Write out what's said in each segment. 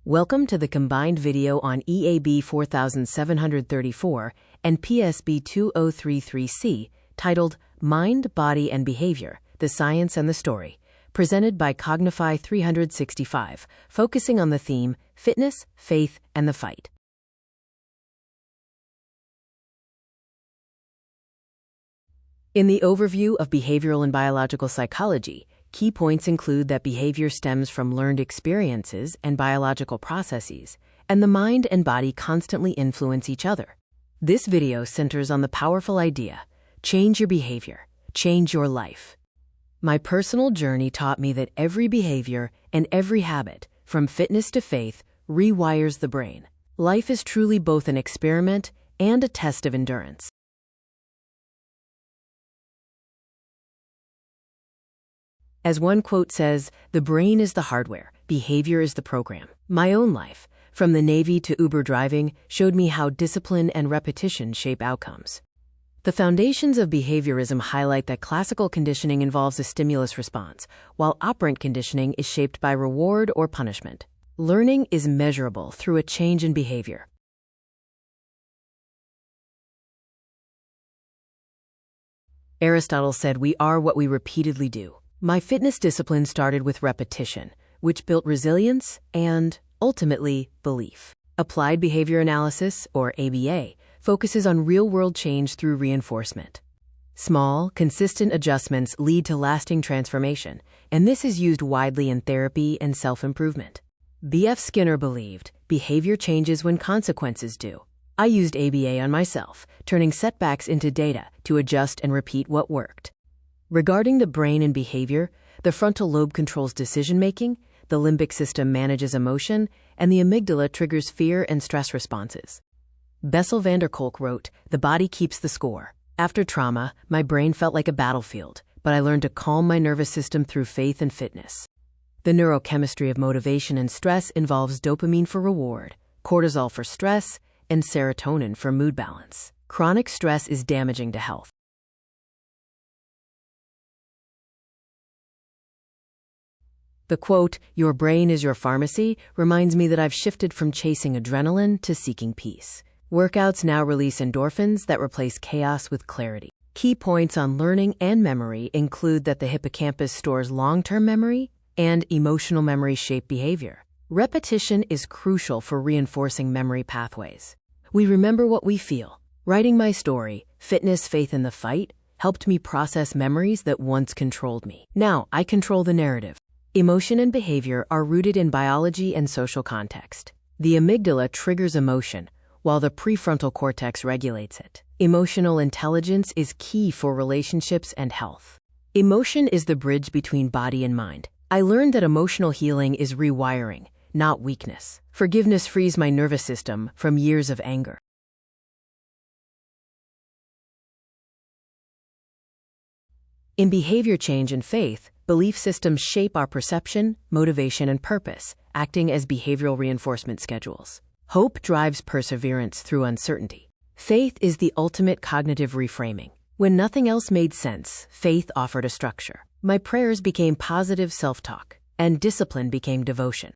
Welcome to the combined video on EAB 4734 and PSB 2033C, titled Mind, Body, and Behavior, the Science and the Story, presented by Cognify 365, focusing on the theme Fitness, Faith, and the Fight. In the overview of behavioral and biological psychology, key points include that behavior stems from learned experiences and biological processes, and the mind and body constantly influence each other. This video centers on the powerful idea, change your behavior, change your life. My personal journey taught me that every behavior and every habit, from fitness to faith, rewires the brain. Life is truly both an experiment and a test of endurance. As one quote says, the brain is the hardware, behavior is the program. My own life, from the Navy to Uber driving, showed me how discipline and repetition shape outcomes. The foundations of behaviorism highlight that classical conditioning involves a stimulus response, while operant conditioning is shaped by reward or punishment. Learning is measurable through a change in behavior. Aristotle said, "We are what we repeatedly do." My fitness discipline started with repetition, which built resilience and, ultimately, belief. Applied behavior analysis, or ABA, focuses on real-world change through reinforcement. Small, consistent adjustments lead to lasting transformation, and this is used widely in therapy and self-improvement. B.F. Skinner believed, behavior changes when consequences do. I used ABA on myself, turning setbacks into data to adjust and repeat what worked. Regarding the brain and behavior, the frontal lobe controls decision-making, the limbic system manages emotion, and the amygdala triggers fear and stress responses. Bessel van der Kolk wrote, "The body keeps the score. After trauma, my brain felt like a battlefield, but I learned to calm my nervous system through faith and fitness." The neurochemistry of motivation and stress involves dopamine for reward, cortisol for stress, and serotonin for mood balance. Chronic stress is damaging to health. The quote, "Your brain is your pharmacy," reminds me that I've shifted from chasing adrenaline to seeking peace. Workouts now release endorphins that replace chaos with clarity. Key points on learning and memory include that the hippocampus stores long-term memory and emotional memory shape behavior. Repetition is crucial for reinforcing memory pathways. We remember what we feel. Writing my story, Fitness, Faith, and the Fight, helped me process memories that once controlled me. Now I control the narrative. Emotion and behavior are rooted in biology and social context. The amygdala triggers emotion, while the prefrontal cortex regulates it. Emotional intelligence is key for relationships and health. Emotion is the bridge between body and mind. I learned that emotional healing is rewiring, not weakness. Forgiveness frees my nervous system from years of anger. In behavior change and faith, belief systems shape our perception, motivation, and purpose, acting as behavioral reinforcement schedules. Hope drives perseverance through uncertainty. Faith is the ultimate cognitive reframing. When nothing else made sense, faith offered a structure. My prayers became positive self-talk, and discipline became devotion.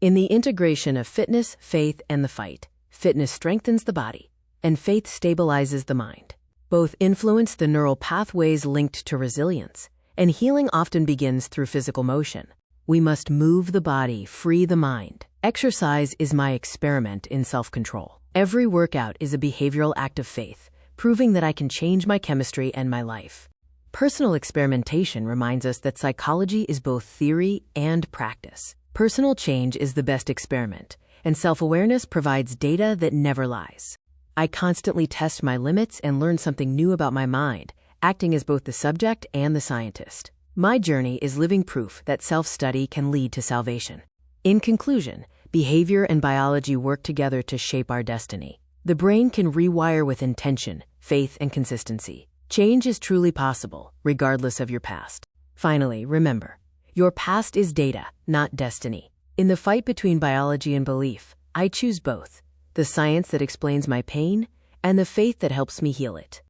In the integration of fitness, faith, and the fight, fitness strengthens the body, and faith stabilizes the mind. Both influence the neural pathways linked to resilience, and healing often begins through physical motion. We must move the body, free the mind. Exercise is my experiment in self-control. Every workout is a behavioral act of faith, proving that I can change my chemistry and my life. Personal experimentation reminds us that psychology is both theory and practice. Personal change is the best experiment, and self-awareness provides data that never lies. I constantly test my limits and learn something new about my mind, acting as both the subject and the scientist. My journey is living proof that self-study can lead to salvation. In conclusion, behavior and biology work together to shape our destiny. The brain can rewire with intention, faith, and consistency. Change is truly possible, regardless of your past. Finally, remember, your past is data, not destiny. In the fight between biology and belief, I choose both. The science that explains my pain, and the faith that helps me heal it.